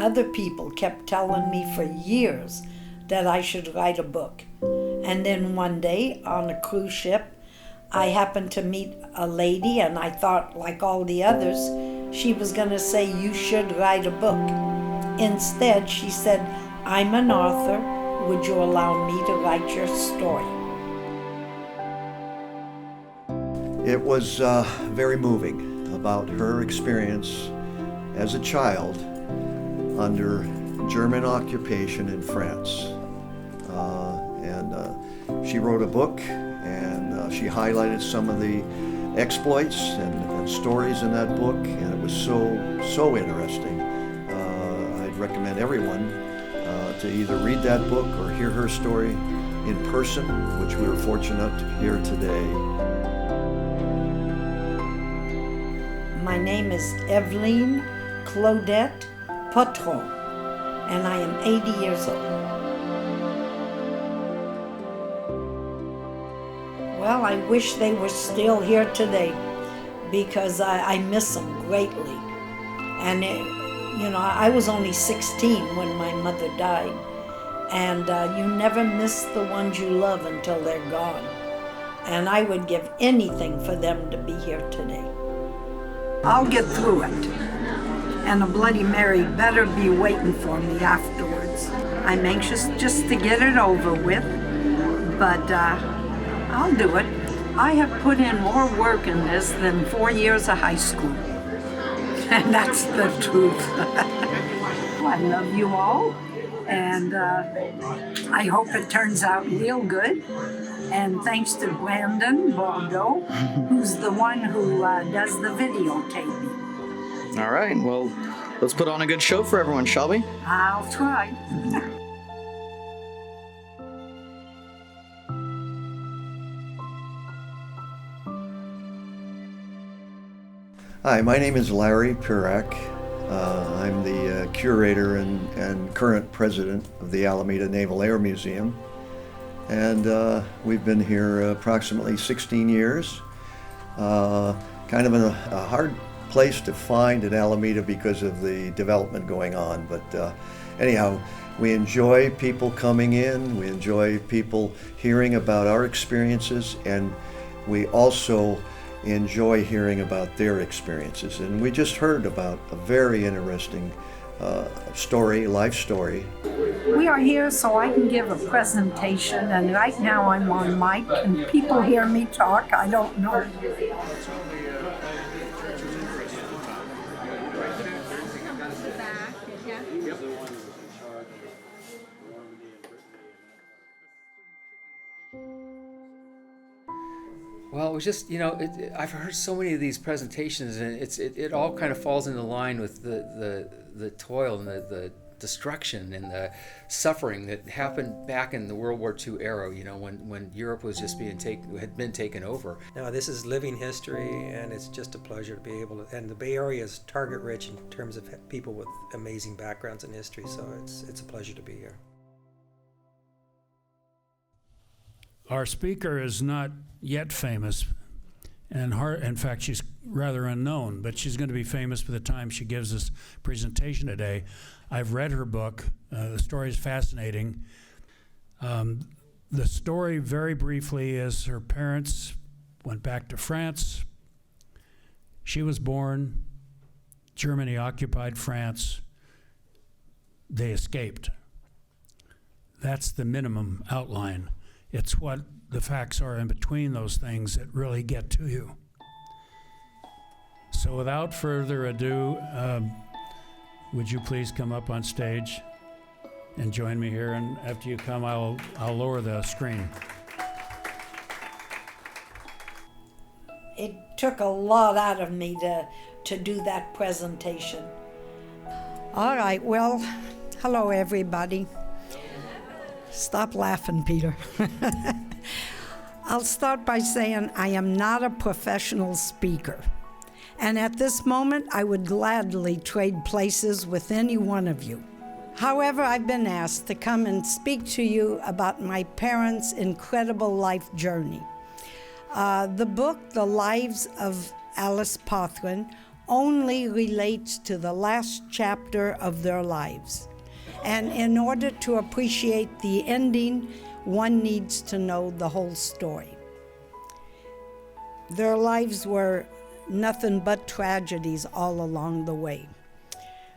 other people kept telling me for years that I should write a book. And then one day on a cruise ship, I happened to meet a lady, and I thought, like all the others, she was going to say, "You should write a book." Instead, she said, "I'm an author. Would you allow me to write your story?" It was very moving about her experience as a child under German occupation in France. She wrote a book, and she highlighted some of the exploits and stories in that book, and it was so interesting. I'd recommend everyone to either read that book or hear her story in person, which we were fortunate to hear today. My name is Evelyn Pothron, and I am 80 years old. Well, I wish they were still here today, because I miss them greatly. And I was only 16 when my mother died, and you never miss the ones you love until they're gone. And I would give anything for them to be here today. I'll get through it, and a Bloody Mary better be waiting for me afterwards. I'm anxious just to get it over with, but I'll do it. I have put in more work in this than 4 years of high school, and that's the truth. I love you all, and I hope it turns out real good. And thanks to Brandon Bordeaux, who's the one who does the videotaping. All right, well, let's put on a good show for everyone, shall we? I'll try. Hi, my name is Larry Pirak. I'm the curator and current president of the Alameda Naval Air Museum. And we've been here approximately 16 years. Kind of a hard place to find in Alameda because of the development going on. But anyhow, we enjoy people coming in. We enjoy people hearing about our experiences, and we also enjoy hearing about their experiences. And we just heard about a very interesting life story. We are here so I can give a presentation, and right now I'm on mic. Can people hear me talk? I don't know. Well, it was just, I've heard so many of these presentations, and it all kind of falls into line with the toil and the destruction and the suffering that happened back in the World War II era, when Europe was just had been taken over. No, this is living history, and it's just a pleasure to be able to, and the Bay Area is target rich in terms of people with amazing backgrounds in history, so it's a pleasure to be here. Our speaker is not yet famous, and in fact, she's rather unknown, but she's going to be famous by the time she gives this presentation today. I've read her book. The story is fascinating. The story, very briefly, is her parents went back to France. She was born. Germany occupied France. They escaped. That's the minimum outline. It's what the facts are in between those things that really get to you. So without further ado, would you please come up on stage and join me here? And after you come, I'll lower the screen. It took a lot out of me to do that presentation. All right, well, hello everybody. Stop laughing, Peter. I'll start by saying I am not a professional speaker. And at this moment, I would gladly trade places with any one of you. However, I've been asked to come and speak to you about my parents' incredible life journey. The book, The Lives of Alice Pothron, only relates to the last chapter of their lives. And in order to appreciate the ending, one needs to know the whole story. Their lives were nothing but tragedies all along the way.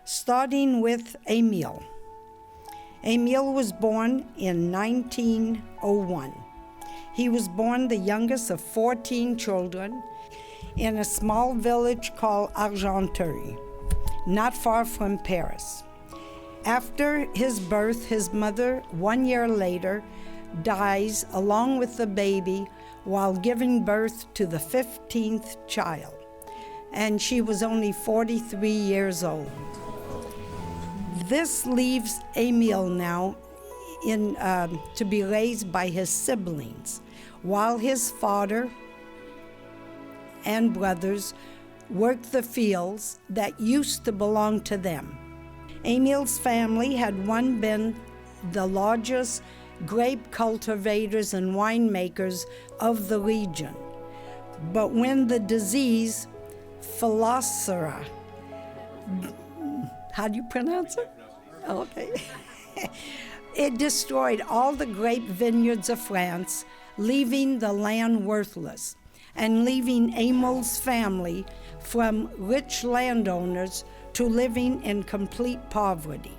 Starting with Emile. Emile was born in 1901. He was born the youngest of 14 children in a small village called Argenteuil, not far from Paris. After his birth, his mother, 1 year later, dies along with the baby while giving birth to the 15th child, and she was only 43 years old. This leaves Emile now to be raised by his siblings, while his father and brothers worked the fields that used to belong to them. Emile's family had once been the largest grape cultivators and winemakers of the region. But when the disease, Phylloxera, how do you pronounce it? Okay. It destroyed all the grape vineyards of France, leaving the land worthless, and leaving Emile's family from rich landowners to living in complete poverty.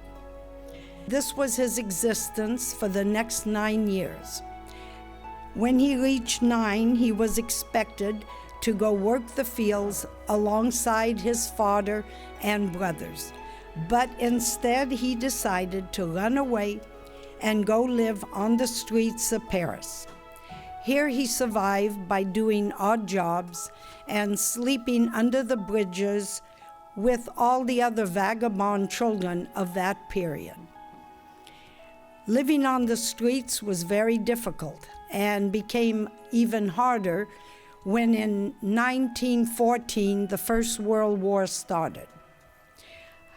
This was his existence for the next 9 years. When he reached 9, he was expected to go work the fields alongside his father and brothers. But instead, he decided to run away and go live on the streets of Paris. Here he survived by doing odd jobs and sleeping under the bridges with all the other vagabond children of that period. Living on the streets was very difficult and became even harder when in 1914 the First World War started.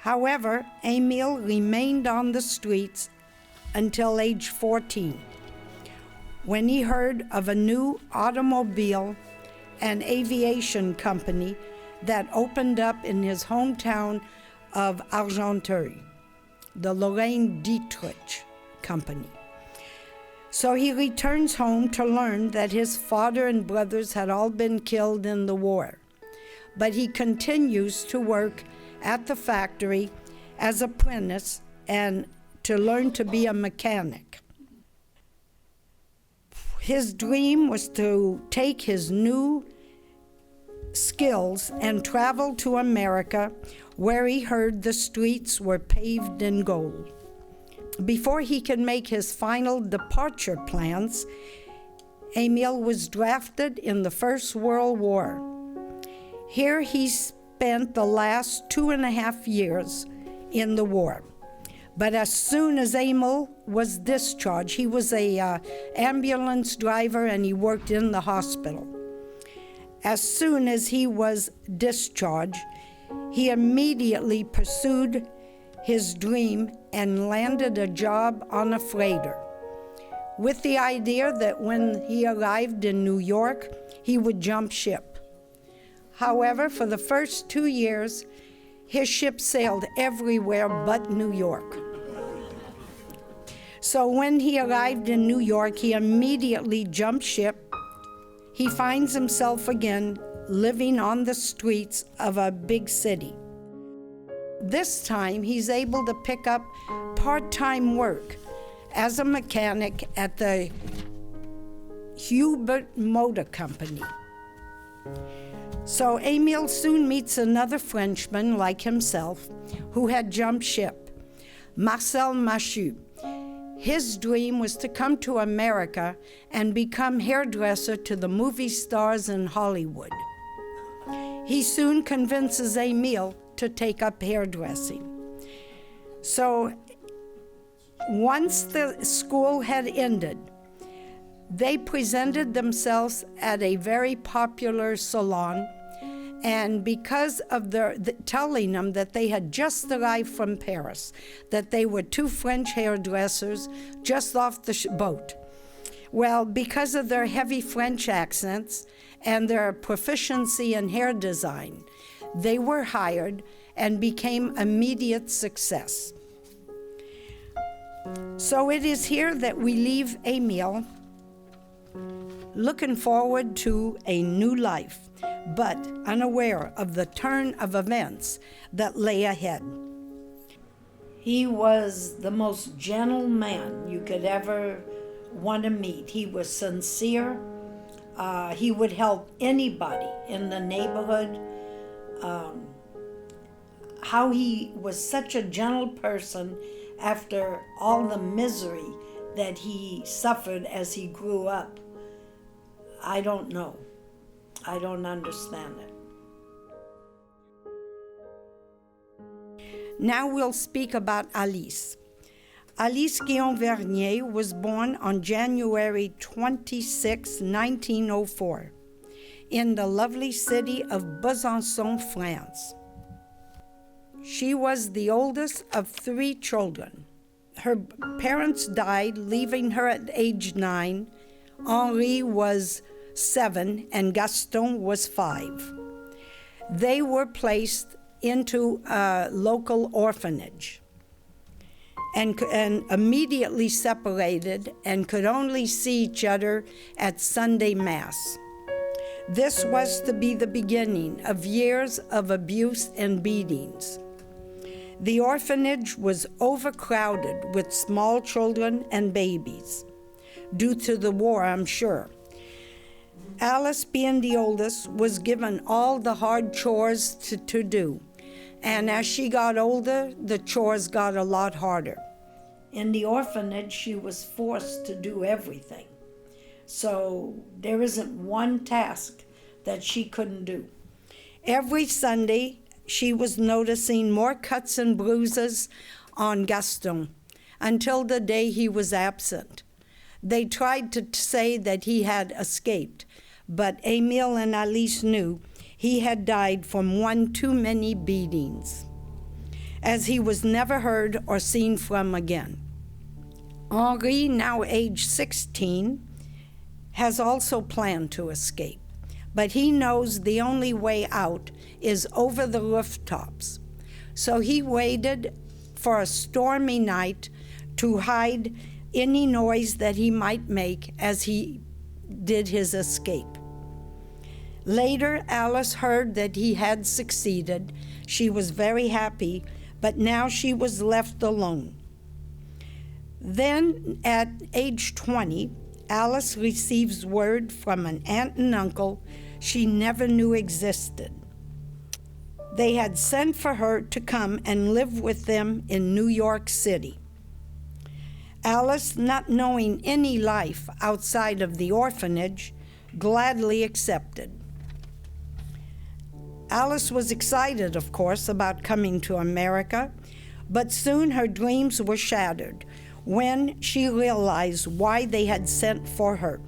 However, Emile remained on the streets until age 14, when he heard of a new automobile and aviation company that opened up in his hometown of Argenteuil, the Lorraine Dietrich Company. So he returns home to learn that his father and brothers had all been killed in the war. But he continues to work at the factory as an apprentice and to learn to be a mechanic. His dream was to take his new skills and travel to America, where he heard the streets were paved in gold. Before he could make his final departure plans, Emile was drafted in the First World War. Here he spent the last 2.5 years in the war. But as soon as Emile was discharged, he was an ambulance driver and he worked in the hospital. As soon as he was discharged, he immediately pursued his dream and landed a job on a freighter, with the idea that when he arrived in New York, he would jump ship. However, for the first 2 years, his ship sailed everywhere but New York. So when he arrived in New York, he immediately jumped ship. He finds himself again living on the streets of a big city. This time, he's able to pick up part-time work as a mechanic at the Hubert Motor Company. So Emile soon meets another Frenchman like himself who had jumped ship, Marcel Machu. His dream was to come to America and become hairdresser to the movie stars in Hollywood. He soon convinces Emile to take up hairdressing. So once the school had ended, they presented themselves at a very popular salon, and because of telling them that they had just arrived from Paris, that they were 2 French hairdressers just off the boat. Well, because of their heavy French accents and their proficiency in hair design, They were hired and became immediate success. So it is here that we leave Emile, looking forward to a new life, but unaware of the turn of events that lay ahead. He was the most gentle man you could ever want to meet. He was sincere. He would help anybody in the neighborhood. How he was such a gentle person after all the misery that he suffered as he grew up. I don't know. I don't understand it. Now we'll speak about Alice. Alice Guillaume-Vernier was born on January 26, 1904, in the lovely city of Besançon, France. She was the oldest of 3 children. Her parents died, leaving her at age 9. Henri was 7 and Gaston was 5. They were placed into a local orphanage and immediately separated and could only see each other at Sunday Mass. This was to be the beginning of years of abuse and beatings. The orphanage was overcrowded with small children and babies, due to the war, I'm sure. Alice, being the oldest, was given all the hard chores to do. And as she got older, the chores got a lot harder. In the orphanage, she was forced to do everything. So there isn't one task that she couldn't do. Every Sunday, she was noticing more cuts and bruises on Gaston until the day he was absent. They tried to say that he had escaped, but Emile and Alice knew he had died from one too many beatings, as he was never heard or seen from again. Henri, now age 16, has also planned to escape, but he knows the only way out is over the rooftops. So he waited for a stormy night to hide any noise that he might make as he did his escape. Later, Alice heard that he had succeeded. She was very happy, but now she was left alone. Then, at age 20, Alice receives word from an aunt and uncle she never knew existed. They had sent for her to come and live with them in New York City. Alice, not knowing any life outside of the orphanage, gladly accepted. Alice was excited, of course, about coming to America, but soon her dreams were shattered when she realized why they had sent for her.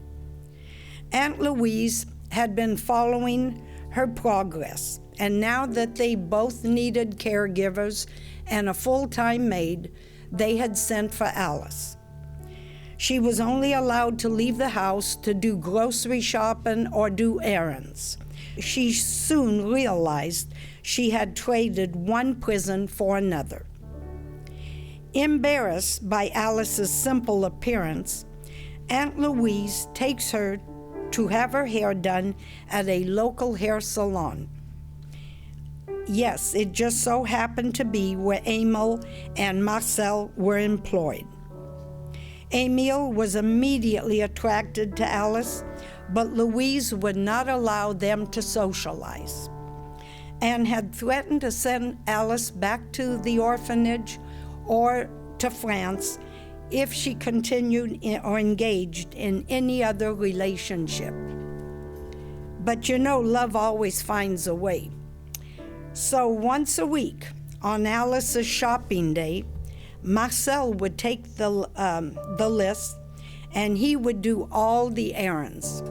Aunt Louise had been following her progress, and now that they both needed caregivers and a full-time maid, they had sent for Alice. She was only allowed to leave the house to do grocery shopping or do errands. She soon realized she had traded one prison for another. Embarrassed by Alice's simple appearance, Aunt Louise takes her to have her hair done at a local hair salon. Yes, it just so happened to be where Emile and Marcel were employed. Emile was immediately attracted to Alice, but Louise would not allow them to socialize and had threatened to send Alice back to the orphanage or to France if she continued or engaged in any other relationship. But you know, love always finds a way. So once a week, on Alice's shopping day, Marcel would take the list and he would do all the errands,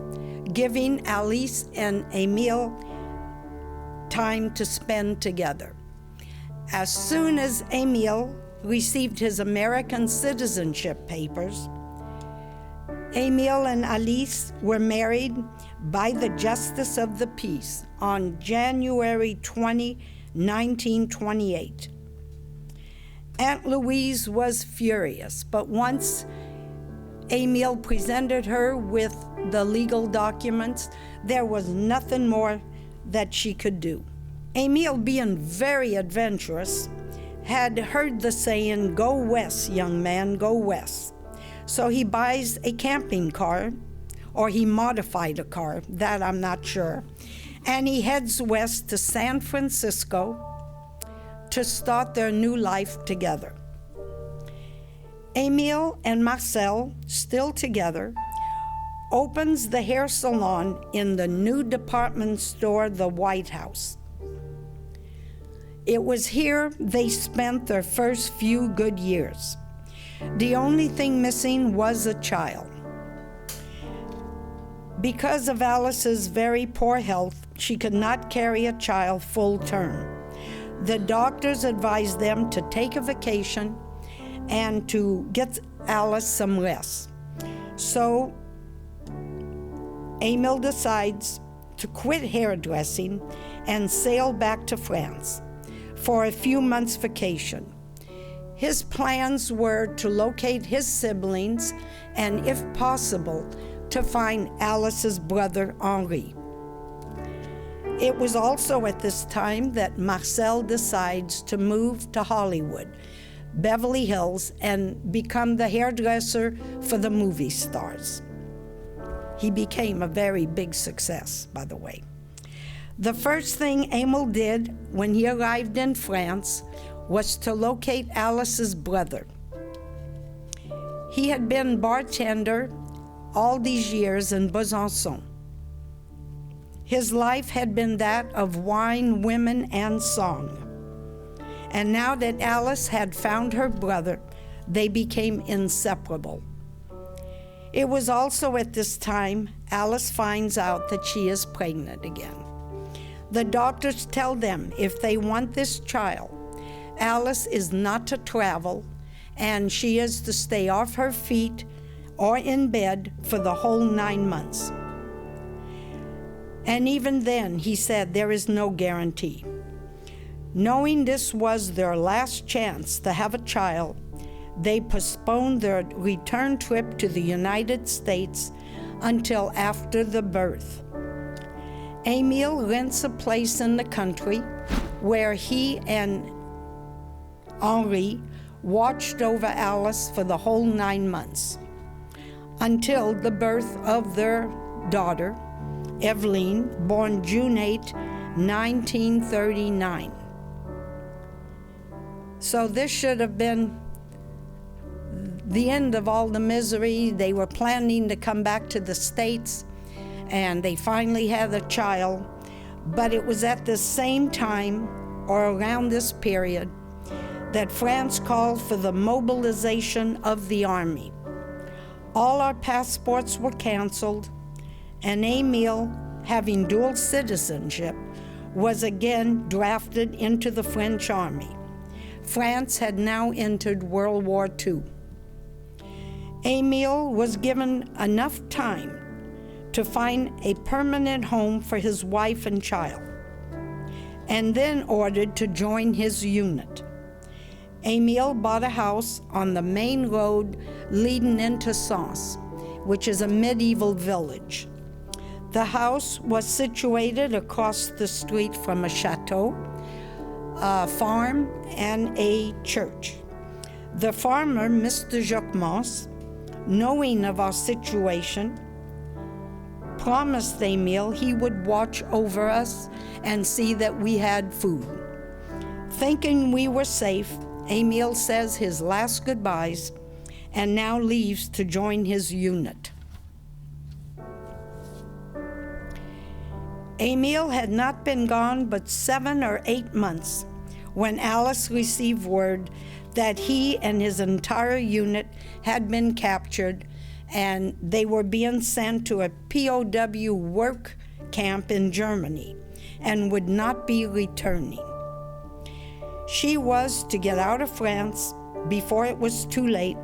giving Alice and Emile time to spend together. As soon as Emile received his American citizenship papers, Emile and Alice were married by the Justice of the Peace on January 20, 1928. Aunt Louise was furious, but once Emile presented her with the legal documents, there was nothing more that she could do. Emile, being very adventurous, had heard the saying, "Go west, young man, go west." So he buys a camping car, or he modified a car, that I'm not sure, and he heads west to San Francisco to start their new life together. Emile and Marcel, still together, opens the hair salon in the new department store, the White House. It was here they spent their first few good years. The only thing missing was a child. Because of Alice's very poor health, she could not carry a child full term. The doctors advised them to take a vacation and to get Alice some rest. So Emile decides to quit hairdressing and sail back to France for a few months' vacation. His plans were to locate his siblings and, if possible, to find Alice's brother Henri. It was also at this time that Marcel decides to move to Hollywood, Beverly Hills, and become the hairdresser for the movie stars. He became a very big success, by the way. The first thing Emile did when he arrived in France was to locate Alice's brother. He had been bartender all these years in Besançon. His life had been that of wine, women, and song. And now that Alice had found her brother, they became inseparable. It was also at this time Alice finds out that she is pregnant again. The doctors tell them if they want this child, Alice is not to travel, and she is to stay off her feet or in bed for the whole 9 months. And even then, he said, there is no guarantee. Knowing this was their last chance to have a child, they postponed their return trip to the United States until after the birth. Emile rents a place in the country where he and Henri watched over Alice for the whole 9 months, until the birth of their daughter, Evelyn, born June 8, 1939. So this should have been the end of all the misery. They were planning to come back to the States, and they finally had a child. But it was at the same time, or around this period, that France called for the mobilization of the army. All our passports were canceled, and Emile, having dual citizenship, was again drafted into the French army. France had now entered World War II. Emile was given enough time to find a permanent home for his wife and child, and then ordered to join his unit. Emile bought a house on the main road leading into Sens, which is a medieval village. The house was situated across the street from a chateau, a farm, and a church. The farmer, Mr. Jacquemans, knowing of our situation, promised Emile he would watch over us and see that we had food. Thinking we were safe, Emile says his last goodbyes and now leaves to join his unit. Emile had not been gone but 7 or 8 months when Alice received word that he and his entire unit had been captured and they were being sent to a POW work camp in Germany and would not be returning. She was to get out of France before it was too late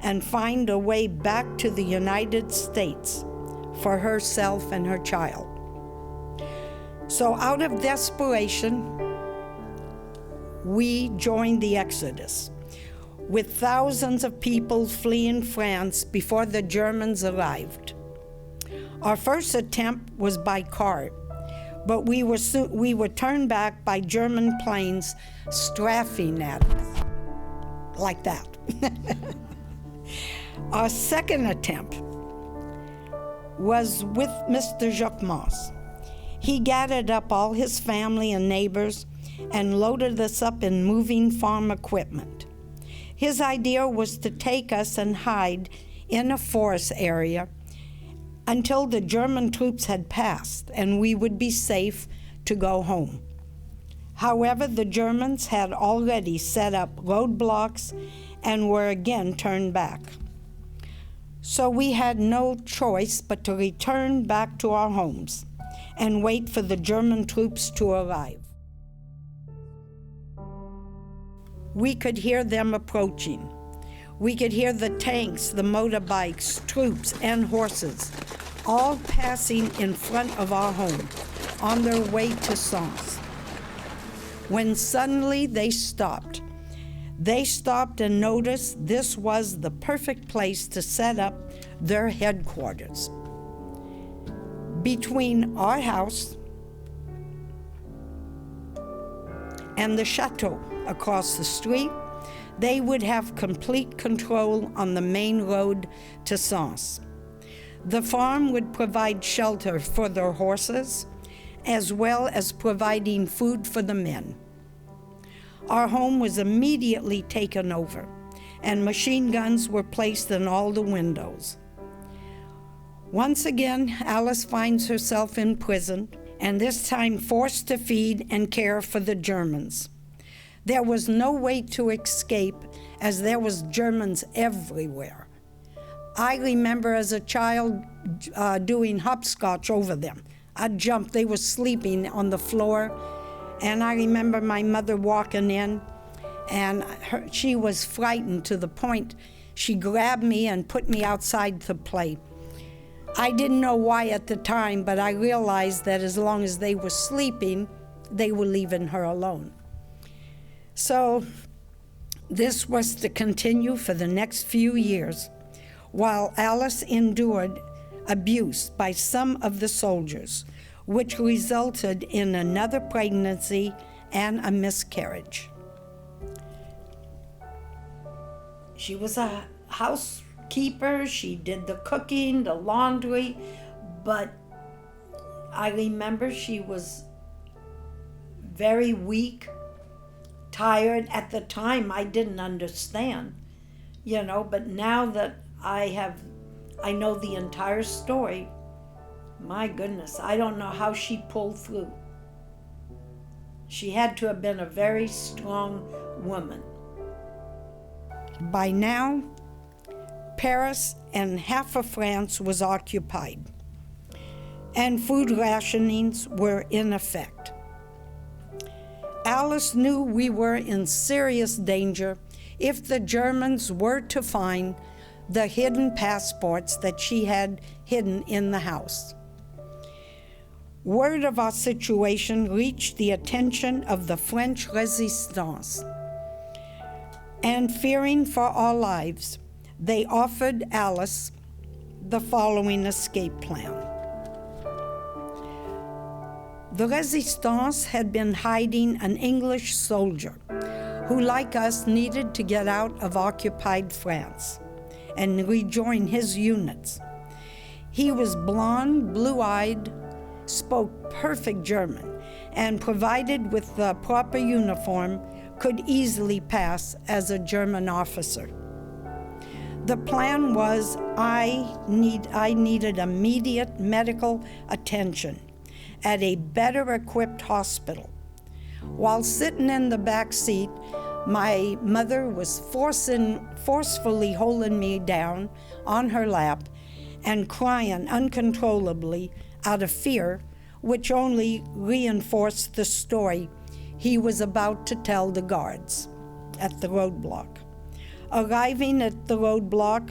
and find a way back to the United States for herself and her child. So out of desperation, we joined the Exodus, with thousands of people fleeing France before the Germans arrived. Our first attempt was by car, but we were turned back by German planes strafing at us, like that. Our second attempt was with Mr. Jacquemas. He gathered up all his family and neighbors and loaded us up in moving farm equipment. His idea was to take us and hide in a forest area until the German troops had passed and we would be safe to go home. However, the Germans had already set up roadblocks and were again turned back. So we had no choice but to return back to our homes and wait for the German troops to arrive. We could hear them approaching. We could hear the tanks, the motorbikes, troops, and horses, all passing in front of our home on their way to Sens. When suddenly they stopped. They stopped and noticed this was the perfect place to set up their headquarters. Between our house and the chateau across the street, they would have complete control on the main road to Sens. The farm would provide shelter for their horses, as well as providing food for the men. Our home was immediately taken over, and machine guns were placed in all the windows. Once again, Alice finds herself in prison, and this time forced to feed and care for the Germans. There was no way to escape, as there was Germans everywhere. I remember as a child doing hopscotch over them. I'd jump, they were sleeping on the floor, and I remember my mother walking in, and she was frightened to the point she grabbed me and put me outside to play. I didn't know why at the time, but I realized that as long as they were sleeping, they were leaving her alone. So this was to continue for the next few years, while Alice endured abuse by some of the soldiers, which resulted in another pregnancy and a miscarriage. She was a housekeeper, she did the cooking, the laundry, but I remember she was very weak, tired. At the time, I didn't understand, but now that I know the entire story, my goodness, I don't know how she pulled through. She had to have been a very strong woman. By now, Paris and half of France was occupied, and food rationings were in effect. Alice knew we were in serious danger if the Germans were to find the hidden passports that she had hidden in the house. Word of our situation reached the attention of the French resistance, and fearing for our lives, they offered Alice the following escape plan. The resistance had been hiding an English soldier who, like us, needed to get out of occupied France and rejoin his units. He was blonde, blue-eyed, spoke perfect German, and provided with the proper uniform, could easily pass as a German officer. The plan was I needed immediate medical attention at a better equipped hospital. While sitting in the back seat, my mother was forcefully holding me down on her lap and crying uncontrollably out of fear, which only reinforced the story he was about to tell the guards at the roadblock. Arriving at the roadblock,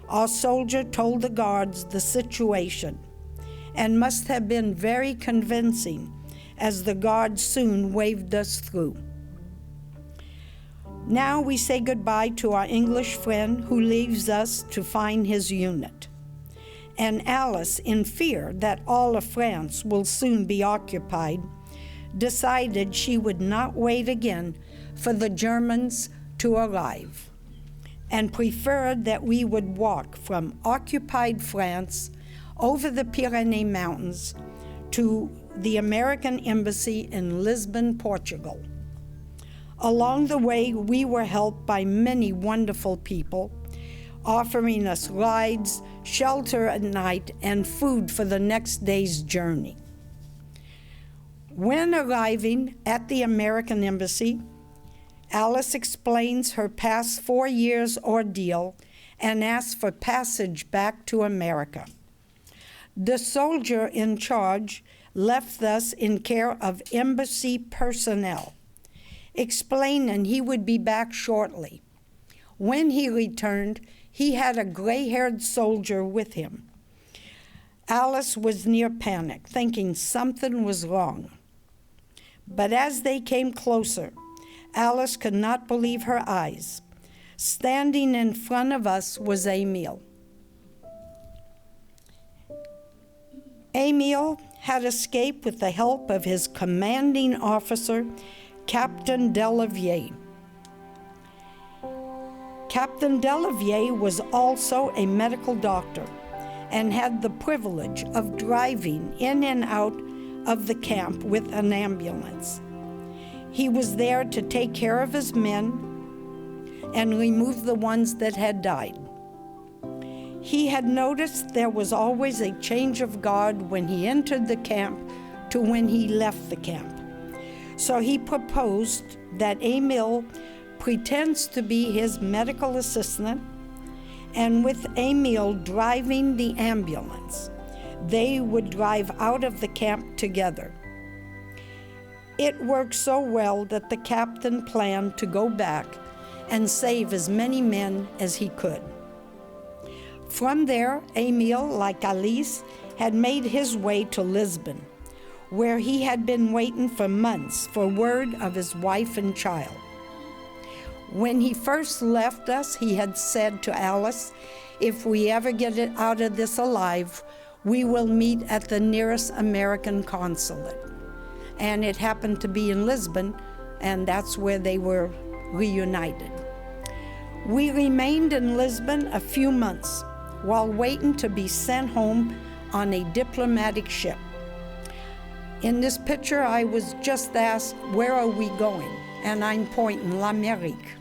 our soldier told the guards the situation, and must have been very convincing, as the guards soon waved us through. Now we say goodbye to our English friend who leaves us to find his unit. And Alice, in fear that all of France will soon be occupied, decided she would not wait again for the Germans to arrive, and preferred that we would walk from occupied France over the Pyrenees Mountains to the American Embassy in Lisbon, Portugal. Along the way, we were helped by many wonderful people, offering us rides, shelter at night, and food for the next day's journey. When arriving at the American Embassy, Alice explains her past 4 years' ordeal and asks for passage back to America. The soldier in charge left us in care of embassy personnel, explaining he would be back shortly. When he returned, he had a gray-haired soldier with him. Alice was near panic, thinking something was wrong. But as they came closer, Alice could not believe her eyes. Standing in front of us was Emile. Emile had escaped with the help of his commanding officer, Captain Delavier. Captain Delavier was also a medical doctor and had the privilege of driving in and out of the camp with an ambulance. He was there to take care of his men and remove the ones that had died. He had noticed there was always a change of guard when he entered the camp to when he left the camp. So he proposed that Emile pretends to be his medical assistant, and with Emile driving the ambulance, they would drive out of the camp together. It worked so well that the captain planned to go back and save as many men as he could. From there, Emile, like Alice, had made his way to Lisbon, where he had been waiting for months for word of his wife and child. When he first left us, he had said to Alice, "If we ever get it out of this alive, we will meet at the nearest American consulate." And it happened to be in Lisbon, and that's where they were reunited. We remained in Lisbon a few months while waiting to be sent home on a diplomatic ship. In this picture, I was just asked, "Where are we going?" And I'm pointing l'Amérique.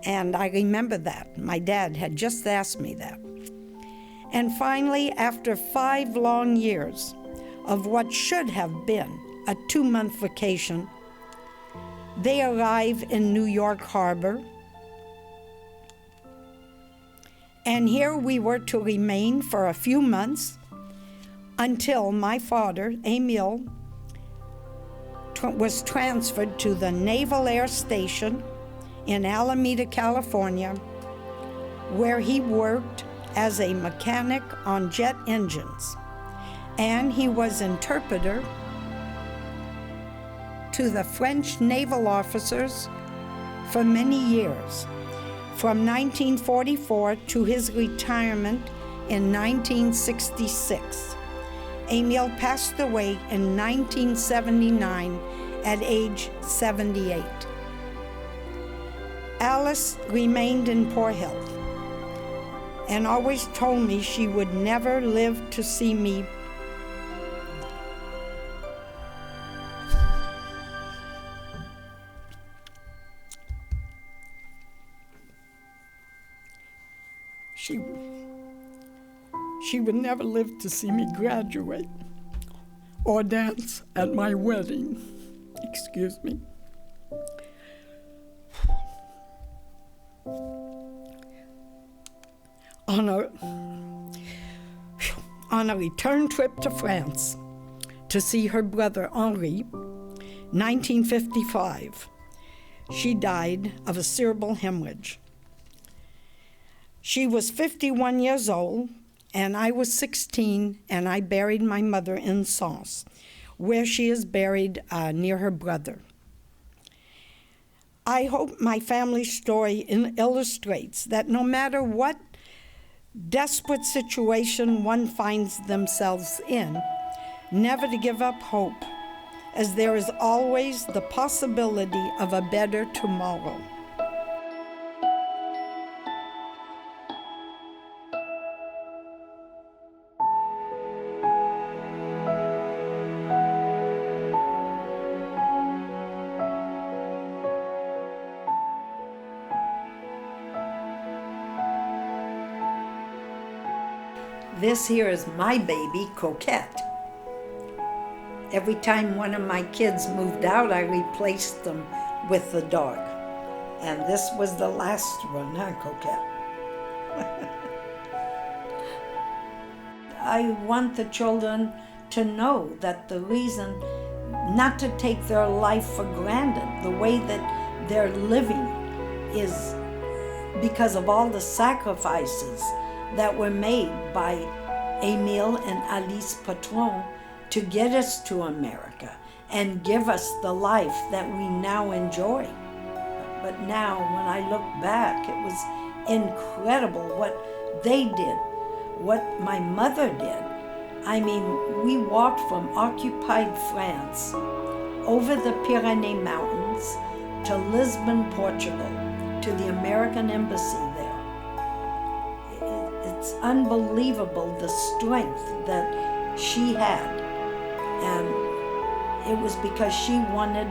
And I remember that. My dad had just asked me that. And finally, after 5 long years of what should have been a 2-month vacation, they arrive in New York Harbor. And here we were to remain for a few months until my father, Emile, was transferred to the Naval Air Station in Alameda, California, where he worked as a mechanic on jet engines. And he was interpreter to the French naval officers for many years, from 1944 to his retirement in 1966. Emile passed away in 1979 at age 78. Alice remained in poor health and always told me she would never live to see me. She would never live to see me graduate or dance at my wedding. Excuse me. On a return trip to France to see her brother Henri, 1955, she died of a cerebral hemorrhage. She was 51 years old, and I was 16, and I buried my mother in Sens, where she is buried near her brother. I hope my family story illustrates that no matter what desperate situation one finds themselves in, never to give up hope, as there is always the possibility of a better tomorrow. This here is my baby, Coquette. Every time one of my kids moved out, I replaced them with the dog. And this was the last one, huh, Coquette? I want the children to know that the reason not to take their life for granted, the way that they're living, is because of all the sacrifices that were made by Emile and Alice Pothron to get us to America and give us the life that we now enjoy. But now, when I look back, it was incredible what they did, what my mother did. I mean, we walked from occupied France over the Pyrenees Mountains to Lisbon, Portugal, to the American embassy there. It's unbelievable the strength that she had. And it was because she wanted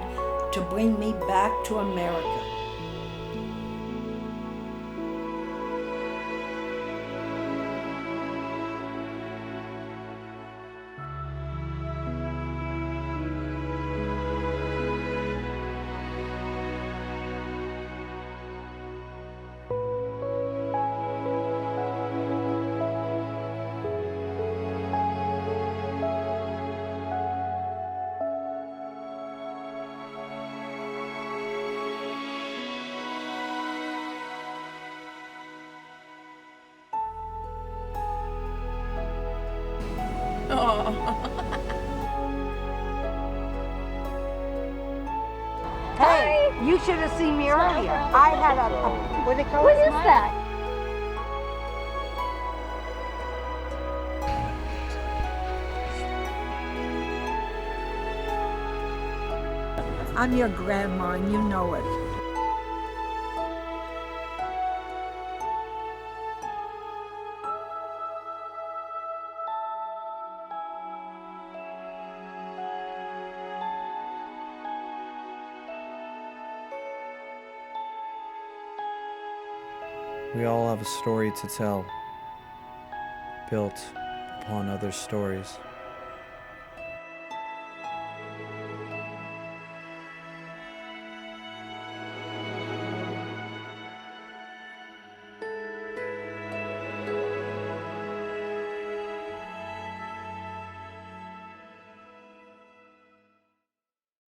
to bring me back to America. Hey, you should have seen me earlier. I had what do they call it? What is that? I'm your grandma, and you know it. We all have a story to tell, built upon other stories.